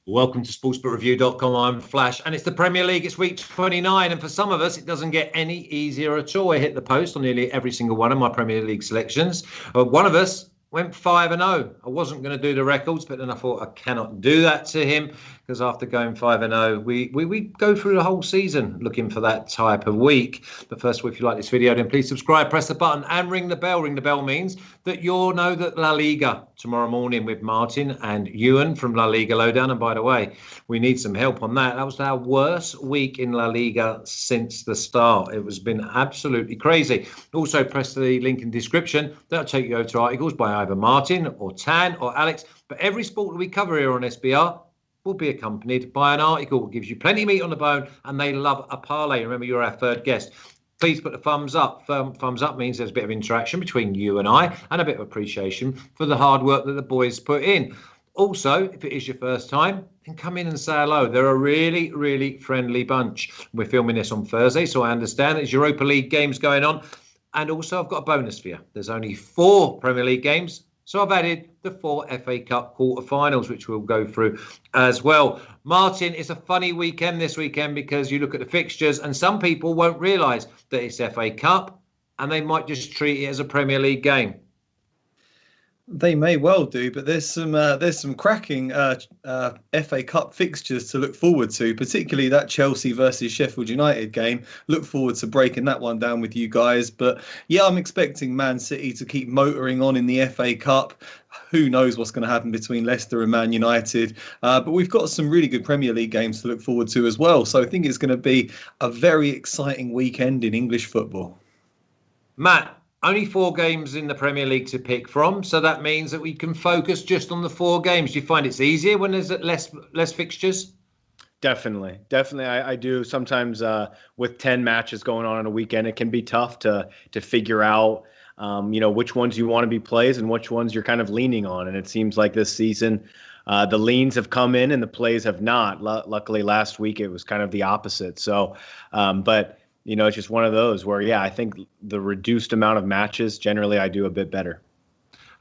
Welcome to sportsbookreview.com. I'm Flash, and it's the Premier League. It's week 29, and for some of us, it doesn't get any easier at all. I hit the post on nearly every single one of my Premier League selections. One of us went 5-0. I wasn't going to do the records, but then I thought I cannot do that to him because after going 5-0, we go through the whole season looking for that type of week. But first of all, if you like this video, then please subscribe, press the button and ring the bell. Ring the bell means that you'll know that La Liga tomorrow morning with Martin and Ewan from La Liga Lowdown. And by the way, we need some help on that. That was our worst week in La Liga since the start. It has been absolutely crazy. Also, press the link in the description. That'll take you over to articles by either Martin or Tan or Alex. But every sport that we cover here on SBR will be accompanied by an article that gives you plenty of meat on the bone, and they love a parlay. Remember, you're our third guest. Please put the thumbs up. Thumbs up means there's a bit of interaction between you and I and a bit of appreciation for the hard work that the boys put in. Also, if it is your first time, then come in and say hello. They're a really, really friendly bunch. We're filming this on Thursday, so I understand there's Europa League games going on. And also, I've got a bonus for you. There's only 4 Premier League games, so I've added the 4 FA Cup quarterfinals, which we'll go through as well. Martin, it's a funny weekend this weekend because you look at the fixtures and some people won't realise that it's FA Cup and they might just treat it as a Premier League game. They may well do, but there's some cracking FA Cup fixtures to look forward to, particularly that Chelsea versus Sheffield United game. Look forward to breaking that one down with you guys. But yeah, I'm expecting Man City to keep motoring on in the FA Cup. Who knows what's going to happen between Leicester and Man United. But we've got some really good Premier League games to look forward to as well. So I think it's going to be a very exciting weekend in English football. Matt, only 4 games in the Premier League to pick from, so that means that we can focus just on the 4 games. Do you find it's easier when there's less fixtures? Definitely. I do. Sometimes with 10 matches going on a weekend, it can be tough to figure out, which ones you want to be plays and which ones you're kind of leaning on. And it seems like this season, the leans have come in and the plays have not. Luckily, last week it was kind of the opposite. So, but it's just one of those where, yeah, I think the reduced amount of matches, generally I do a bit better.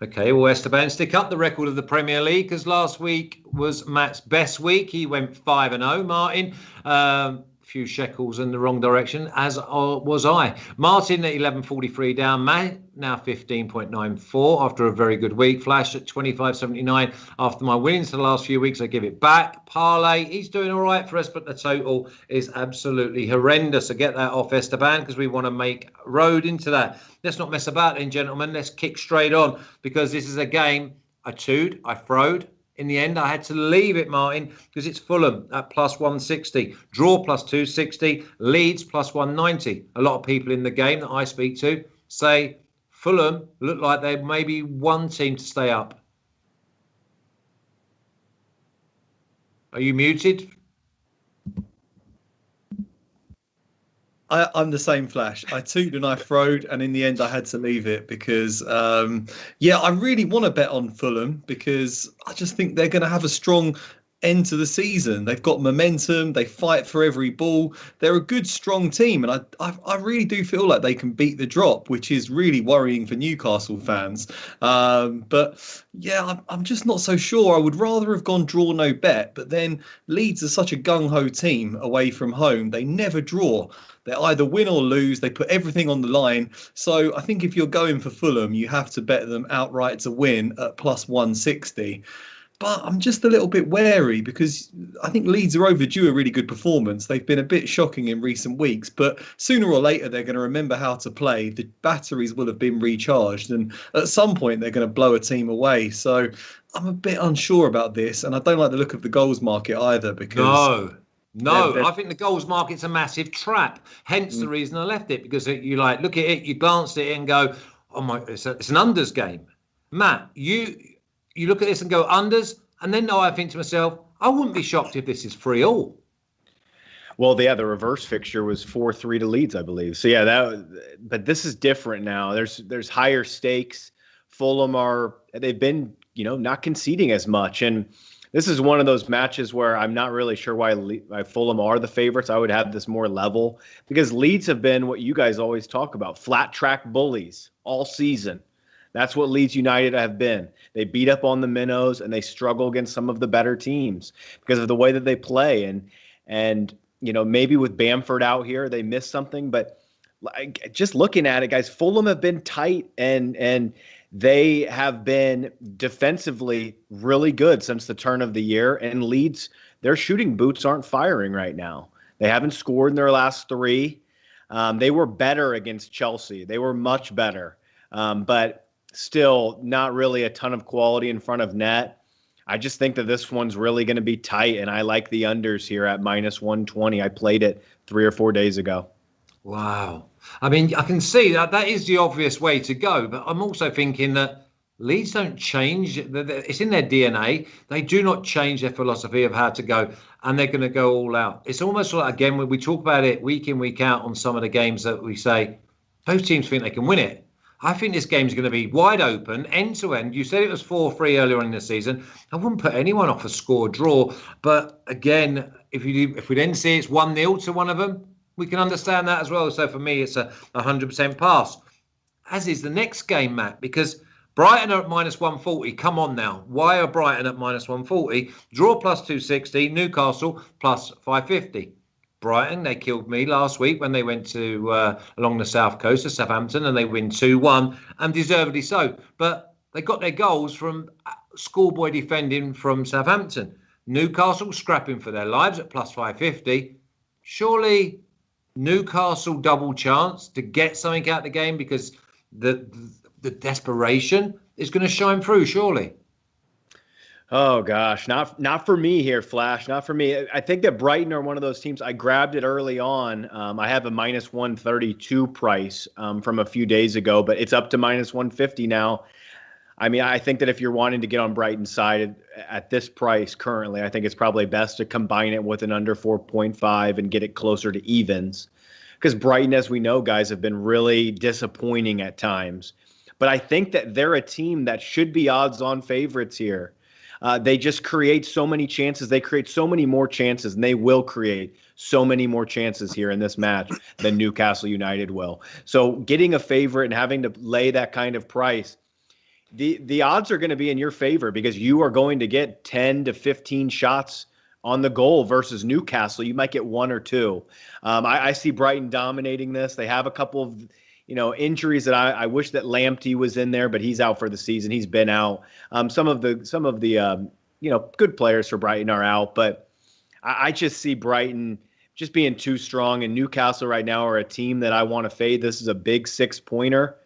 Okay, well, Esteban, stick up the record of the Premier League because last week was Matt's best week. He went 5-0, Martin. Few shekels in the wrong direction, as was I. Martin at 11.43 down. Matt now 15.94 after a very good week. Flash at 25.79 after my winnings for the last few weeks. I give it back. Parlay, he's doing all right for us, but the total is absolutely horrendous. So get that off, Esteban, because we want to make road into that. Let's not mess about then, gentlemen. Let's kick straight on because this is a game I two'd, I throwed. In the end, I had to leave it, Martin, because it's Fulham at plus 160, draw plus 260, Leeds plus 190. A lot of people in the game that I speak to say Fulham look like they may be one team to stay up. Are you muted? I'm the same, Flash. I tooted and I throwed, and in the end I had to leave it because, I really want to bet on Fulham because I just think they're going to have a strong end to the season. They've got momentum. They fight for every ball. They're a good, strong team, and I really do feel like they can beat the drop, which is really worrying for Newcastle fans. But yeah, I'm just not so sure. I would rather have gone draw no bet, but then Leeds are such a gung-ho team away from home. They never draw. They either win or lose. They put everything on the line. So I think if you're going for Fulham, you have to bet them outright to win at plus 160. But I'm just a little bit wary because I think Leeds are overdue a really good performance. They've been a bit shocking in recent weeks, but sooner or later they're going to remember how to play. The batteries will have been recharged, and at some point they're going to blow a team away. So I'm a bit unsure about this, and I don't like the look of the goals market either because... No, I think the goals market's a massive trap. Hence the reason I left it, because you look at it, you glance at it and go, oh my, it's an unders game. Matt, you look at this and go unders, and then I think to myself, I wouldn't be shocked if this is 3-3. Well, yeah, the reverse fixture was 4-3 to Leeds, I believe. So yeah, but this is different now. There's higher stakes. Fulham they've been, not conceding as much, and this is one of those matches where I'm not really sure why Fulham are the favorites. I would have this more level because Leeds have been what you guys always talk about, flat track bullies all season. That's what Leeds United have been. They beat up on the minnows and they struggle against some of the better teams because of the way that they play. And maybe with Bamford out here, they missed something. But just looking at it, guys, Fulham have been tight and they have been defensively really good since the turn of the year. And Leeds, their shooting boots aren't firing right now. They haven't scored in their last 3. They were better against Chelsea. They were much better. But still not really a ton of quality in front of net. I just think that this one's really going to be tight, and I like the unders here at -120. I played it 3 or 4 days ago. Wow. I mean, I can see that is the obvious way to go, but I'm also thinking that Leeds don't change. It's in their DNA. They do not change their philosophy of how to go, and they're going to go all out. It's almost like, again, when we talk about it week in, week out on some of the games that we say, both teams think they can win it. I think this game's going to be wide open, end to end. You said it was 4-3 earlier on in the season. I wouldn't put anyone off a score draw. But again, if we then see it's 1-0 to one of them, we can understand that as well. So for me, it's a 100% pass. As is the next game, Matt, because Brighton are at -140. Come on now. Why are Brighton at -140? Draw +260. Newcastle +550. Brighton, they killed me last week when they went to along the south coast of Southampton and they win 2-1, and deservedly so. But they got their goals from schoolboy defending from Southampton. Newcastle scrapping for their lives at +550. Surely Newcastle double chance to get something out of the game because the desperation is going to shine through, surely. Oh gosh, not for me here, Flash. Not for me. I think that Brighton are one of those teams. I grabbed it early on. I have a -132 price from a few days ago, but it's up to -150 now. I mean, I think that if you're wanting to get on Brighton's side at this price currently, I think it's probably best to combine it with an under 4.5 and get it closer to evens. Because Brighton, as we know, guys, have been really disappointing at times. But I think that they're a team that should be odds-on favorites here. They just create so many chances. They create so many more chances, and they will create so many more chances here in this match than Newcastle United will. So getting a favorite and having to lay that kind of price, the odds are going to be in your favor because you are going to get 10 to 15 shots on the goal versus Newcastle. You might get 1 or 2. I see Brighton dominating this. They have a couple of injuries that I wish that Lamptey was in there, but he's out for the season. He's been out. Some of the good players for Brighton are out, but I just see Brighton just being too strong, and Newcastle right now are a team that I want to fade. This is a big 6-pointer.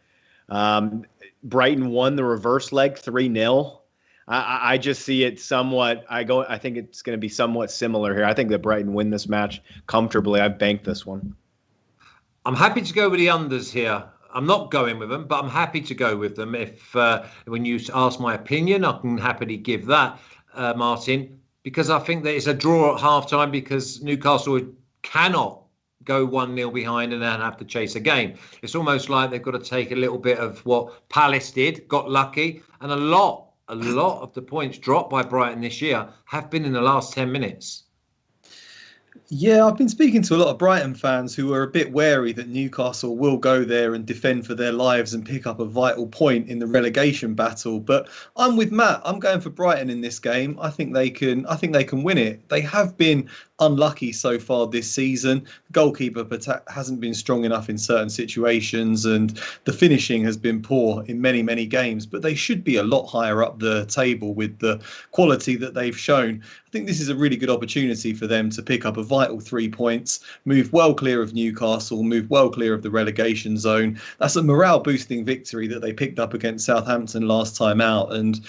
Brighton won the reverse leg 3-0. I just see it somewhat. I think it's going to be somewhat similar here. I think that Brighton win this match comfortably. I've banked this one. I'm happy to go with the unders here. I'm not going with them, but I'm happy to go with them. If when you ask my opinion, I can happily give that, Martin, because I think that it's a draw at halftime because Newcastle cannot go 1-0 behind and then have to chase a game. It's almost like they've got to take a little bit of what Palace did, got lucky, and a lot of the points dropped by Brighton this year have been in the last 10 minutes. Yeah, I've been speaking to a lot of Brighton fans who are a bit wary that Newcastle will go there and defend for their lives and pick up a vital point in the relegation battle. But I'm with Matt. I'm going for Brighton in this game. I think they can win it. They have been unlucky so far this season. The goalkeeper hasn't been strong enough in certain situations, and the finishing has been poor in many, many games. But they should be a lot higher up the table with the quality that they've shown. I think this is a really good opportunity for them to pick up a vital 3 points, move well clear of Newcastle, move well clear of the relegation zone. That's a morale-boosting victory that they picked up against Southampton last time out, and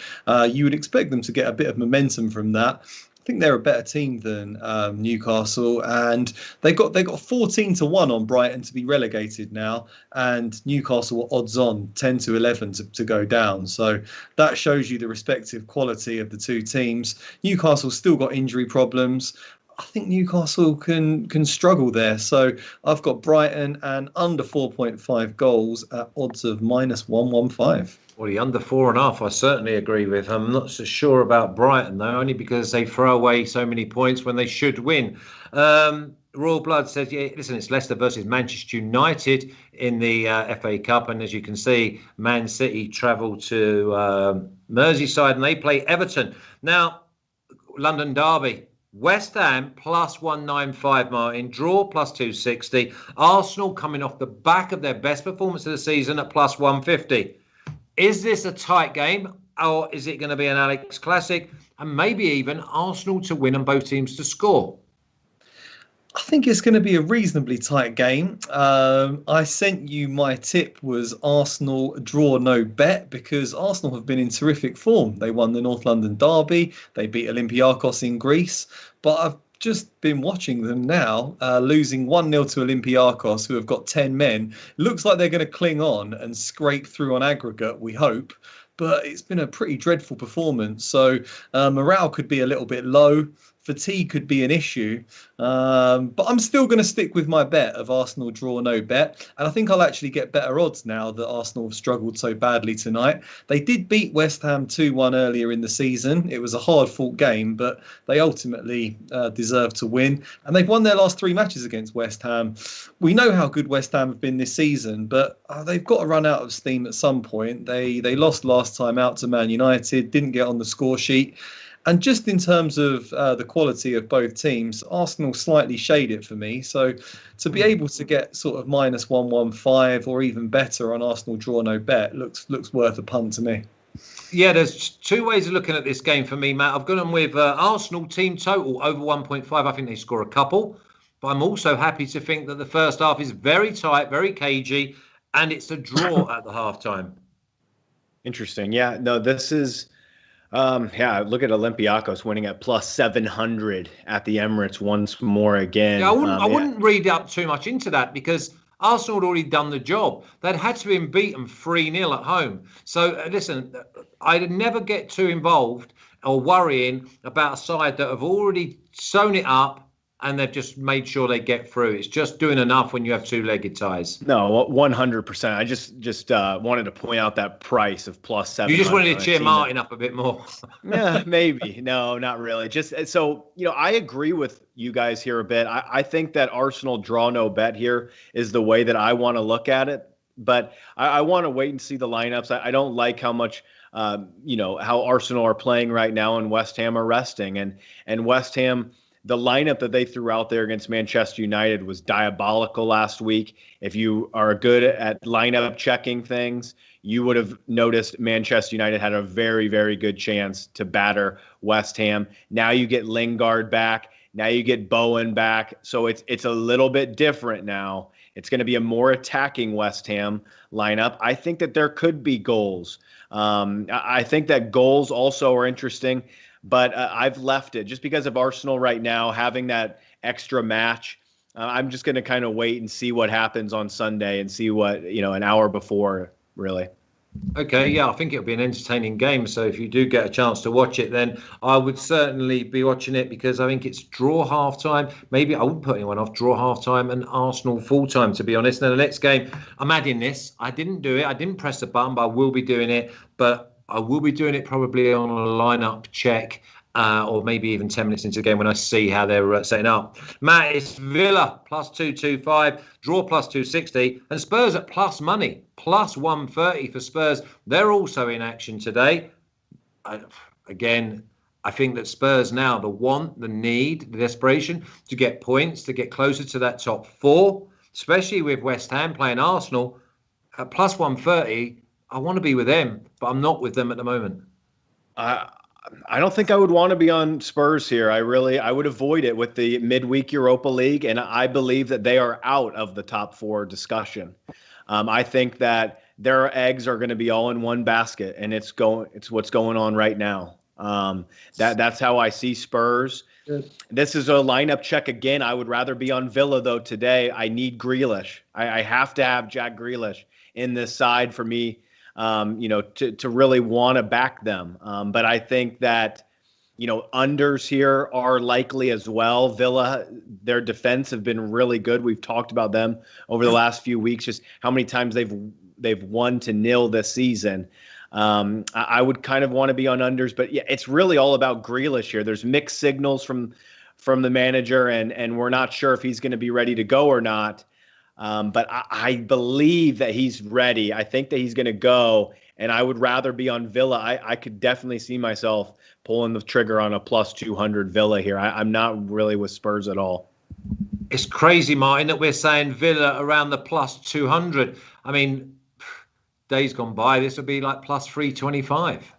you would expect them to get a bit of momentum from that. I think they're a better team than Newcastle, and they got 14-1 on Brighton to be relegated now, and Newcastle were odds on 10-11 to go down. So that shows you the respective quality of the two teams. Newcastle still got injury problems. I think Newcastle can struggle there. So I've got Brighton and under 4.5 goals at odds of -115. Well, the under 4.5, I certainly agree with. I'm not so sure about Brighton, though, only because they throw away so many points when they should win. Royal Blood says, yeah, listen, it's Leicester versus Manchester United in the FA Cup. And as you can see, Man City travel to Merseyside and they play Everton. Now, London Derby. West Ham plus 195, Martin. Draw plus 260. Arsenal coming off the back of their best performance of the season at plus 150. Is this a tight game, or is it going to be an Alex Classic? And maybe even Arsenal to win and both teams to score? I think it's going to be a reasonably tight game. I sent you my tip was Arsenal draw no bet because Arsenal have been in terrific form. They won the North London Derby. They beat Olympiacos in Greece. But I've just been watching them now, losing 1-0 to Olympiacos, who have got 10 men. Looks like they're going to cling on and scrape through on aggregate, we hope. But it's been a pretty dreadful performance. So morale could be a little bit low. Fatigue could be an issue, but I'm still going to stick with my bet of Arsenal draw no bet, and I think I'll actually get better odds now that Arsenal have struggled so badly tonight. They did beat West Ham 2-1 earlier in the season. It was a hard-fought game, but they ultimately deserved to win, and they've won their last 3 matches against West Ham. We know how good West Ham have been this season, but they've got to run out of steam at some point. They lost last time out to Man United, didn't get on the score sheet. And just in terms of the quality of both teams, Arsenal slightly shade it for me. So to be able to get sort of -115 or even better on Arsenal draw no bet looks worth a punt to me. Yeah, there's 2 ways of looking at this game for me, Matt. I've got them with Arsenal team total over 1.5. I think they score a couple. But I'm also happy to think that the first half is very tight, very cagey, and it's a draw at the halftime. Interesting. Yeah, no, this is... look at Olympiacos winning at plus 700 at the Emirates once more again. Yeah, I wouldn't read up too much into that because Arsenal had already done the job. They'd had to be beaten 3-0 at home. So, listen, I'd never get too involved or worrying about a side that have already sewn it up and they've just made sure they get through. It's just doing enough when you have 2-legged ties. No, 100%. I just wanted to point out that price of plus 700. You just wanted to cheer Martin up a bit more. Yeah, maybe. No, not really. Just so, I agree with you guys here a bit. I think that Arsenal draw no bet here is the way that I want to look at it. But I want to wait and see the lineups. I don't like how much how Arsenal are playing right now and West Ham are resting. And West Ham, the lineup that they threw out there against Manchester United was diabolical last week. If you are good at lineup checking things, you would have noticed Manchester United had a very, very good chance to batter West Ham. Now you get Lingard back. Now you get Bowen back. So it's a little bit different now. It's going to be a more attacking West Ham lineup. I think that there could be goals. I think that goals also are interesting. But I've left it just because of Arsenal right now having that extra match. I'm just going to kind of wait and see what happens on Sunday and see what, an hour before, really. Okay, yeah, I think it'll be an entertaining game. So if you do get a chance to watch it, then I would certainly be watching it because I think it's draw halftime. Maybe I wouldn't put anyone off draw halftime and Arsenal full time, to be honest. Now, the next game, I'm adding this. I didn't do it. I didn't press the button, but I will be doing it. But I will be doing it probably on a lineup check or maybe even 10 minutes into the game when I see how they're setting up. Matt, it's Villa plus 225, draw plus 260, and Spurs at plus money, plus 130 for Spurs. They're also in action today. Again, I think that Spurs now, the want, the need, the desperation to get points, to get closer to that top 4, especially with West Ham playing Arsenal at plus 130. I want to be with them, but I'm not with them at the moment. I don't think I would want to be on Spurs here. I would avoid it with the midweek Europa League, and I believe that they are out of the top 4 discussion. I think that their eggs are going to be all in one basket, and it's what's going on right now. That's how I see Spurs. Good. This is a lineup check again. I would rather be on Villa though today. I need Grealish. I have to have Jack Grealish in this side for me. To really want to back them. But I think that Unders here are likely as well. Villa, their defense have been really good. We've talked about them over the last few weeks, just how many times they've won to nil this season. I would kind of want to be on unders, but yeah, it's really all about Grealish here. There's mixed signals from the manager, and we're not sure if he's going to be ready to go or not. But I believe that he's ready. I think that he's going to go, and I would rather be on Villa. I could definitely see myself pulling the trigger on a plus 200 Villa here. I'm not really with Spurs at all. It's crazy, Martin, that we're saying Villa around the plus 200. I mean, days gone by, this would be like plus 325.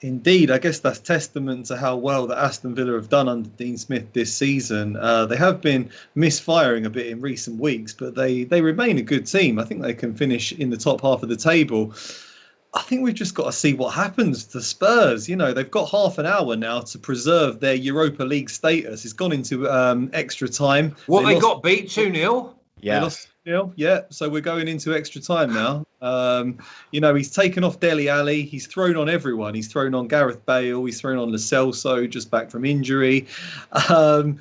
Indeed, I guess that's testament to how well that Aston Villa have done under Dean Smith this season. They have been misfiring a bit in recent weeks, but they remain a good team. I think they can finish in the top half of the table. I think we've just got to see what happens to Spurs. They've got half an hour now to preserve their Europa League status. It's gone into extra time. They got beat 2-0? Yeah. Yeah, so we're going into extra time now. He's taken off Dele Alli. He's thrown on everyone. He's thrown on Gareth Bale. He's thrown on Lo Celso, just back from injury. Dynamo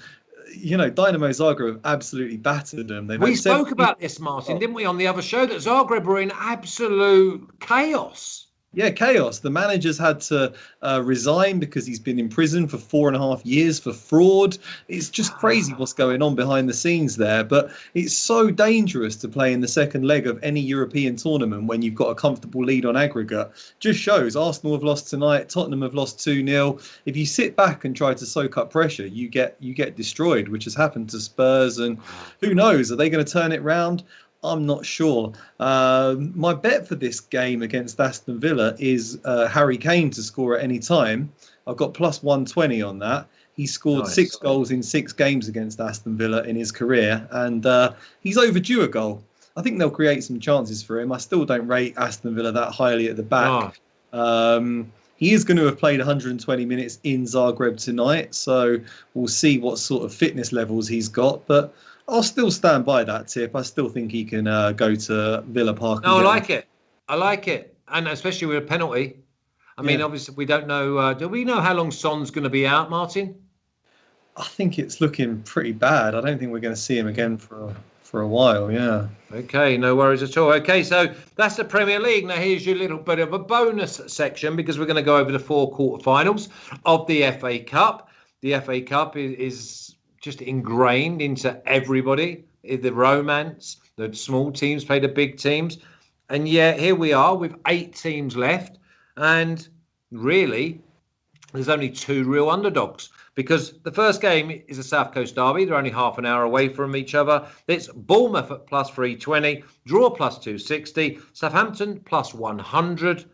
Zagreb have absolutely battered them. We spoke about this, Martin, didn't we, on the other show, that Zagreb were in absolute chaos. Yeah, chaos. The manager's had to resign because he's been in prison for 4.5 years for fraud. It's just crazy what's going on behind the scenes there. But it's so dangerous to play in the second leg of any European tournament when you've got a comfortable lead on aggregate. Just shows Arsenal have lost tonight. Tottenham have lost 2-0. If you sit back and try to soak up pressure, you get destroyed, which has happened to Spurs. And who knows? Are they going to turn it round? I'm not sure. My bet for this game against Aston Villa is Harry Kane to score at any time. I've got plus 120 on that. He scored 6 goals in 6 games against Aston Villa in his career, and he's overdue a goal. I think they'll create some chances for him. I still don't rate Aston Villa that highly at the back. He is going to have played 120 minutes in Zagreb tonight, so we'll see what sort of fitness levels he's got. But I'll still stand by that tip. I still think he can go to Villa Park. No, I like it. And especially with a penalty. I mean, obviously, we don't know. Do we know how long Son's going to be out, Martin? I think it's looking pretty bad. I don't think we're going to see him again for a while, yeah. Okay, no worries at all. Okay, so that's the Premier League. Now, here's your little bit of a bonus section because we're going to go over the 4 quarterfinals of the FA Cup. The FA Cup is just ingrained into everybody, the romance. The small teams play the big teams. And yet here we are with 8 teams left. And really, there's only 2 real underdogs because the first game is a South Coast derby. They're only half an hour away from each other. It's Bournemouth at plus 320, draw plus 260, Southampton plus 100.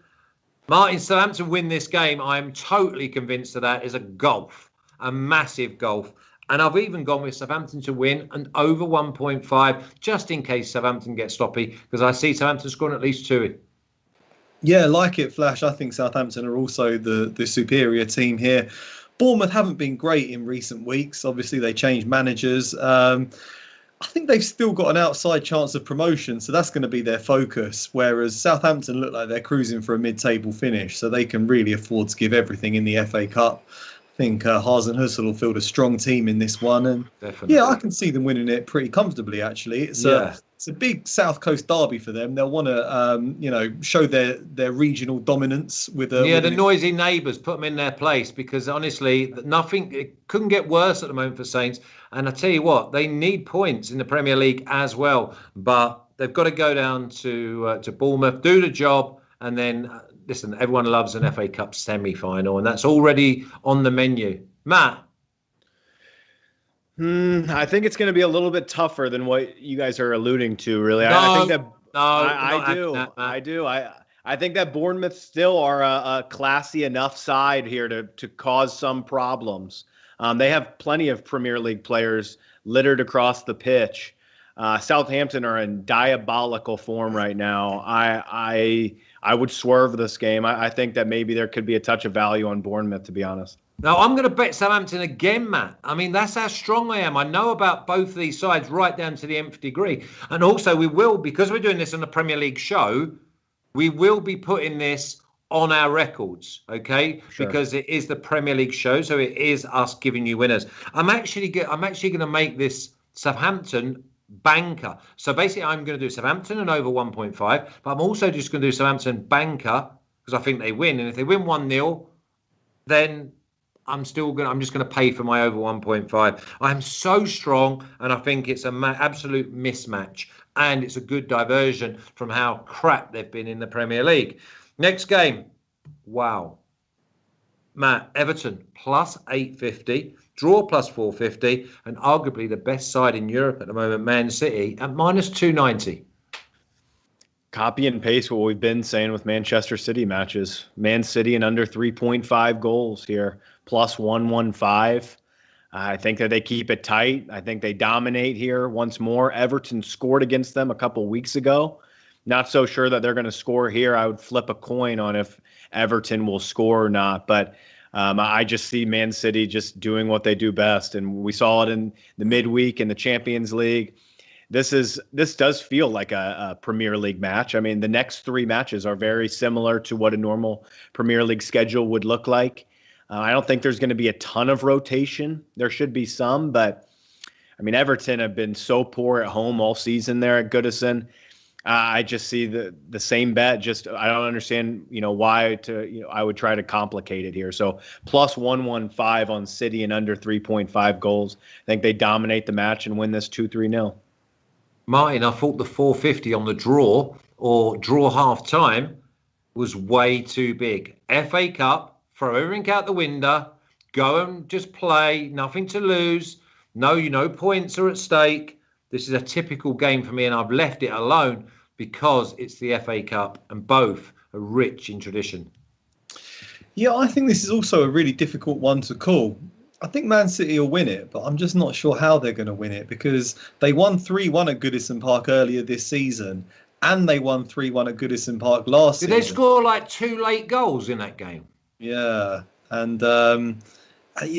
Martin, Southampton win this game. I'm totally convinced of that. Is a massive golf. And I've even gone with Southampton to win and over 1.5, just in case Southampton gets sloppy, because I see Southampton scoring at least 2. Yeah, like it, Flash. I think Southampton are also the superior team here. Bournemouth haven't been great in recent weeks. Obviously, they changed managers. I think they've still got an outside chance of promotion, so that's going to be their focus. Whereas Southampton look like they're cruising for a mid-table finish, so they can really afford to give everything in the FA Cup. I think Hasenhüttl will field a strong team in this one, and definitely. Yeah, I can see them winning it pretty comfortably. Actually, it's a big South Coast derby for them. They'll want to, show their regional dominance with the noisy neighbours. Put them in their place because honestly, it couldn't get worse at the moment for Saints. And I tell you what, they need points in the Premier League as well, but they've got to go down to Bournemouth, do the job, and then. Listen, everyone loves an FA Cup semi-final, and that's already on the menu. Matt? I think it's going to be a little bit tougher than what you guys are alluding to, really. I think that Bournemouth still are a classy enough side here to cause some problems. They have plenty of Premier League players littered across the pitch. Southampton are in diabolical form right now. I would swerve this game. I think that maybe there could be a touch of value on Bournemouth, to be honest. No, I'm going to bet Southampton again, Matt. I mean, that's how strong I am. I know about both of these sides right down to the nth degree. And also we will, because we're doing this on the Premier League show, we will be putting this on our records, okay? Sure. Because it is the Premier League show, so it is us giving you winners. I'm actually going to make this Southampton banker. So basically, I'm going to do Southampton and over 1.5, but I'm also just going to do Southampton banker because I think they win. And if they win 1-0, then I'm just going to pay for my over 1.5. I'm so strong, and I think it's an absolute mismatch, and it's a good diversion from how crap they've been in the Premier League. Next game, wow. Matt, Everton plus 850, draw plus 450, and arguably the best side in Europe at the moment, Man City, at minus 290. Copy and paste what we've been saying with Manchester City matches. Man City and under 3.5 goals here, plus 115. I think that they keep it tight. I think they dominate here once more. Everton scored against them a couple weeks ago. Not so sure that they're going to score here. I would flip a coin on if Everton will score or not. But I just see Man City just doing what they do best. And we saw it in the midweek in the Champions League. This does feel like a Premier League match. I mean, the next three matches are very similar to what a normal Premier League schedule would look like. I don't think there's going to be a ton of rotation. There should be some, but I mean, Everton have been so poor at home all season there at Goodison. I just see the same bet. Just I don't understand, why I would try to complicate it here. So plus 115 on City and under 3.5 goals. I think they dominate the match and win this 2-3-0. Martin, I thought the 450 on the draw or draw half time was way too big. FA Cup, throw everything out the window, go and just play, nothing to lose. No points are at stake. This is a typical game for me, and I've left it alone because it's the FA Cup and both are rich in tradition. Yeah, I think this is also a really difficult one to call. I think Man City will win it, but I'm just not sure how they're going to win it because they won 3-1 at Goodison Park earlier this season and they won 3-1 at Goodison Park last season. Did they score like 2 late goals in that game? Yeah, and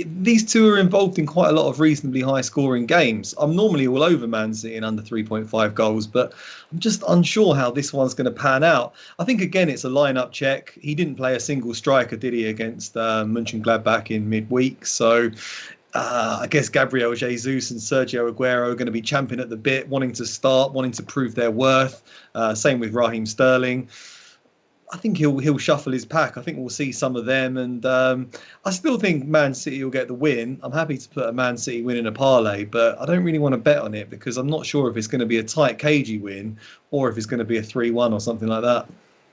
these two are involved in quite a lot of reasonably high-scoring games. I'm normally all over Man City and under 3.5 goals, but I'm just unsure how this one's going to pan out. I think, again, it's a lineup check. He didn't play a single striker, did he, against Mönchengladbach in midweek? So I guess Gabriel Jesus and Sergio Aguero are going to be champing at the bit, wanting to start, wanting to prove their worth. Same with Raheem Sterling. I think he'll shuffle his pack. I think we'll see some of them, and I still think Man City will get the win. I'm happy to put a Man City win in a parlay, but I don't really want to bet on it because I'm not sure if it's going to be a tight, cagey win or if it's going to be a 3-1 or something like that.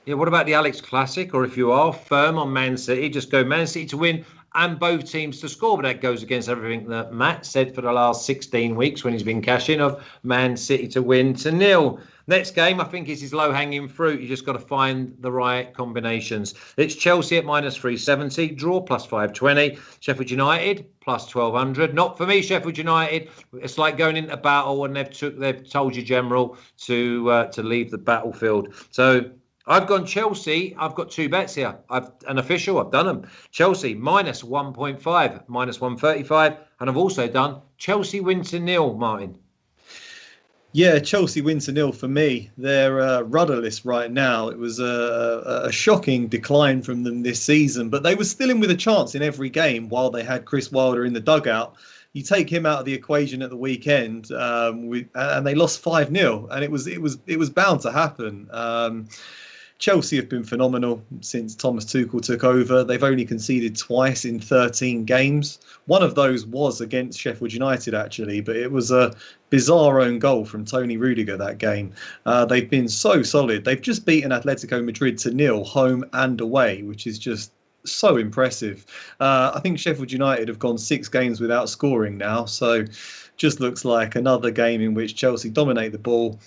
Yeah, what about the Alex Classic? Or if you are firm on Man City, just go Man City to win and both teams to score. But that goes against everything that Matt said for the last 16 weeks when he's been cashing of Man City to win to 0. Next game, I think, is his low-hanging fruit. You just got to find the right combinations. It's Chelsea at minus 370, draw plus 520, Sheffield United plus 1200. Not for me, Sheffield United. It's like going into battle and they've told you, General, to leave the battlefield. So I've gone Chelsea. I've got 2 bets here. I've done them. Chelsea minus 1.5, minus 135, and I've also done Chelsea win to 0, Martin. Yeah, Chelsea win to 0 for me. They're rudderless right now. It was a shocking decline from them this season, but they were still in with a chance in every game while they had Chris Wilder in the dugout. You take him out of the equation at the weekend, and they lost 5-0, and it was bound to happen. Chelsea have been phenomenal since Thomas Tuchel took over. They've only conceded twice in 13 games. One of those was against Sheffield United, actually, but it was a bizarre own goal from Tony Rudiger that game. They've been so solid. They've just beaten Atletico Madrid to 0, home and away, which is just so impressive. I think Sheffield United have gone 6 games without scoring now, so just looks like another game in which Chelsea dominate the ball,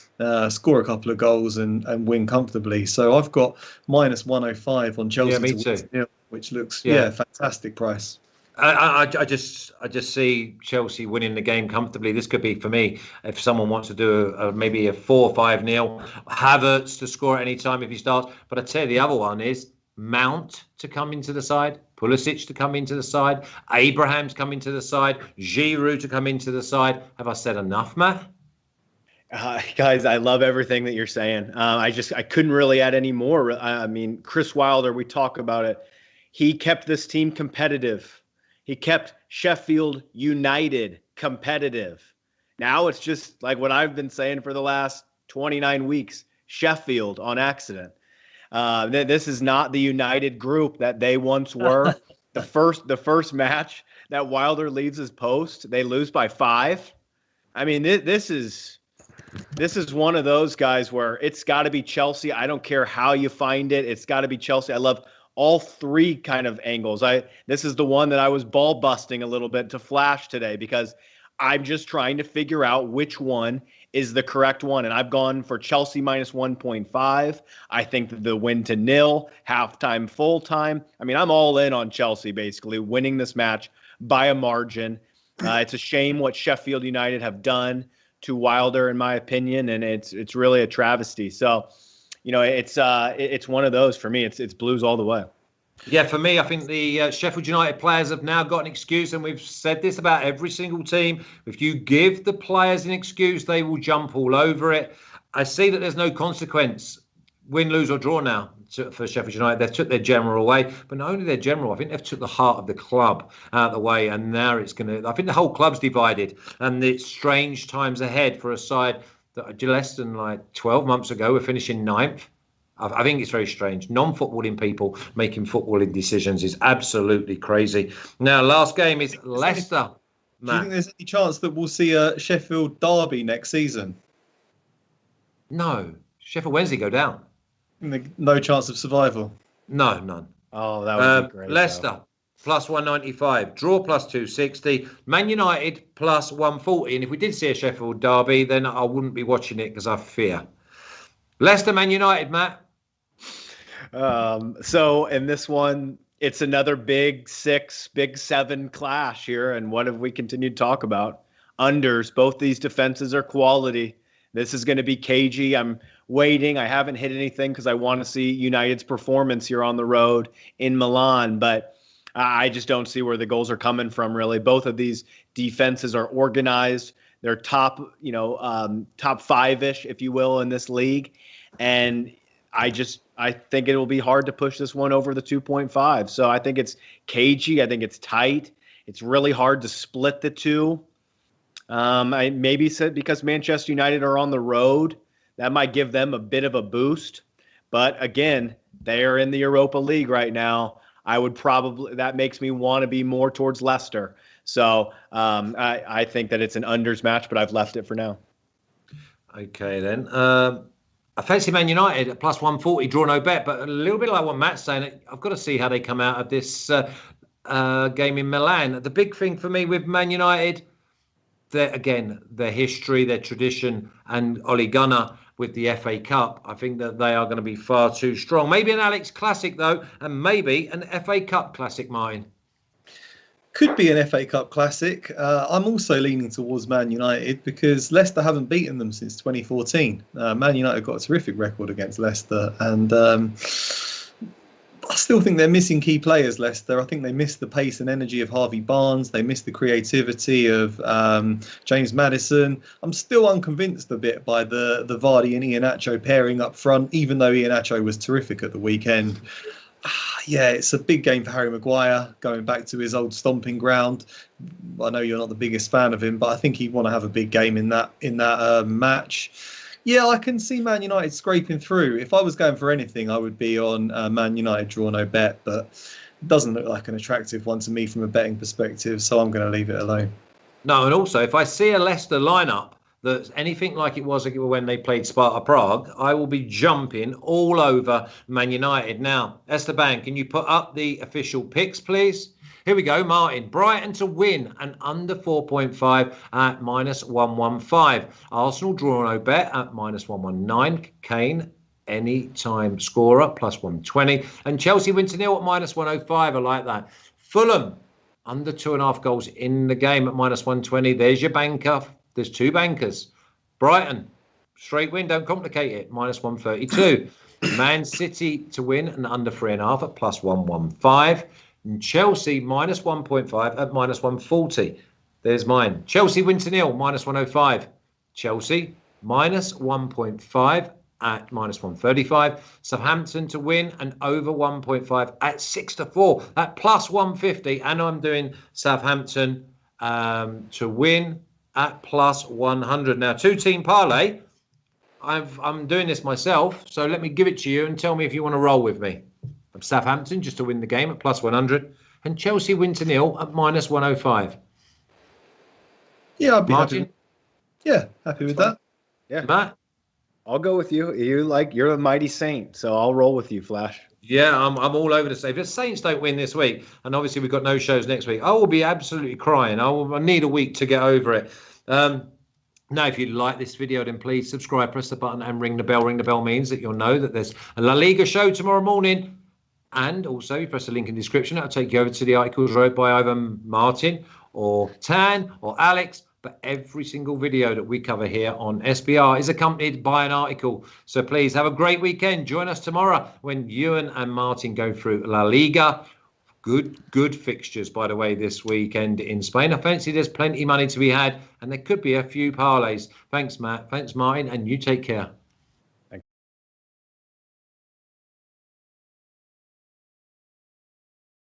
score a couple of goals and win comfortably. So I've got minus 105 on Chelsea. Yeah, me too. Which looks fantastic price. I just see Chelsea winning the game comfortably. This could be, for me, if someone wants to do maybe a 4-5-0, Havertz to score at any time if he starts. But I tell you, the other one is Mount to come into the side, Pulisic to come into the side, Abraham's come into the side, Giroud to come into the side. Have I said enough, Matt? Guys, I love everything that you're saying. I couldn't really add any more. I mean, Chris Wilder, we talk about it. He kept this team competitive. He kept Sheffield United competitive. Now it's just like what I've been saying for the last 29 weeks, Sheffield on accident. This is not the United group that they once were. The first match that Wilder leaves his post, they lose by 5. I mean, this is one of those guys where it's got to be Chelsea. I don't care how you find it. It's got to be Chelsea. I love all 3 kind of angles. This is the one that I was ball busting a little bit to flash today because I'm just trying to figure out which one is the correct one. And I've gone for Chelsea minus 1.5. I think that the win to 0, halftime, full time. I mean, I'm all in on Chelsea basically winning this match by a margin. It's a shame what Sheffield United have done to Wilder, in my opinion, and it's really a travesty. So, it's one of those for me. It's Blues all the way. Yeah, for me, I think the Sheffield United players have now got an excuse, and we've said this about every single team. If you give the players an excuse, they will jump all over it. I see that there's no consequence, win, lose or draw now for Sheffield United. They've took their general away, but not only their general, I think they've took the heart of the club out of the way, and now I think the whole club's divided, and it's strange times ahead for a side that less than 12 months ago were finishing 9th. I think it's very strange. Non-footballing people making footballing decisions is absolutely crazy. Now, last game is Leicester. Do you think there's any chance that we'll see a Sheffield derby next season? No. Sheffield Wednesday go down. No chance of survival? No, none. Oh, that would be great. Leicester, plus 195. Draw, plus 260. Man United, plus 140. And if we did see a Sheffield derby, then I wouldn't be watching it because I fear. Leicester, Man United, Matt. So in this one, it's another big 6, big 7 clash here. And what have we continued to talk about? Unders. Both these defenses are quality. This is going to be cagey. I'm waiting. I haven't hit anything because I want to see United's performance here on the road in Milan. But I just don't see where the goals are coming from, really. Both of these defenses are organized. They're top 5-ish, if you will, in this league. And I think it will be hard to push this one over the 2.5. So I think it's cagey. I think it's tight. It's really hard to split the two. I maybe said because Manchester United are on the road, that might give them a bit of a boost. But again, they are in the Europa League right now. That makes me want to be more towards Leicester. So I think that it's an unders match, but I've left it for now. Okay, then. I fancy Man United at plus 140, draw no bet, but a little bit like what Matt's saying, I've got to see how they come out of this game in Milan. The big thing for me with Man United, their history, their tradition, and Ole Gunnar with the FA Cup, I think that they are going to be far too strong. Maybe an Alex Classic, though, and maybe an FA Cup Classic, Martin. Could be an FA Cup Classic. I'm also leaning towards Man United because Leicester haven't beaten them since 2014. Man United got a terrific record against Leicester, and I still think they're missing key players, Leicester. I think they miss the pace and energy of Harvey Barnes. They miss the creativity of James Maddison. I'm still unconvinced a bit by the Vardy and Iheanacho pairing up front, even though Iheanacho was terrific at the weekend. Yeah, it's a big game for Harry Maguire, going back to his old stomping ground. I know you're not the biggest fan of him, but I think he'd want to have a big game in that match. Yeah, I can see Man United scraping through. If I was going for anything, I would be on Man United draw no bet, but it doesn't look like an attractive one to me from a betting perspective, so I'm going to leave it alone. No, and also, if I see a Leicester lineup that's anything like it was when they played Sparta Prague, I will be jumping all over Man United. Now, Esteban, can you put up the official picks, please? Here we go, Martin. Brighton to win and under 4.5 at minus 115. Arsenal draw no bet at minus 119. Kane, anytime scorer, plus 120. And Chelsea win to nil at minus 105. I like that. Fulham, under 2.5 goals in the game at minus 120. There's your banker. There's 2 bankers. Brighton, straight win, don't complicate it, minus 132. Man City to win and under 3.5 at plus 115. And Chelsea minus 1.5 at minus 140. There's mine. Chelsea win to nil, minus 105. Chelsea minus 1.5 at minus 135. Southampton to win and over 1.5 at 6-4 at plus 150. And I'm doing Southampton to win at plus 100. Now, 2-team parlay. I'm doing this myself, so let me give it to you and tell me if you want to roll with me. Southampton just to win the game at plus 100 and Chelsea win to nil at minus 105. Yeah, I'd be Martin? happy with that. Yeah, Matt? I'll go with you. You're a mighty Saint, so I'll roll with you, Flash. Yeah, I'm all over the state. If the Saints don't win this week, and obviously we've got no shows next week, I will be absolutely crying. I need a week to get over it. Now, if you like this video, then please subscribe, press the button and ring the bell. Ring the bell means that you'll know that there's a La Liga show tomorrow morning. And also, you press the link in the description. That'll take you over to the articles wrote by either Martin or Tan or Alex. But every single video that we cover here on SBR is accompanied by an article. So please have a great weekend. Join us tomorrow when Ewan and Martin go through La Liga. Good fixtures, by the way, this weekend in Spain. I fancy there's plenty of money to be had, and there could be a few parlays. Thanks, Matt. Thanks, Martin, and you take care.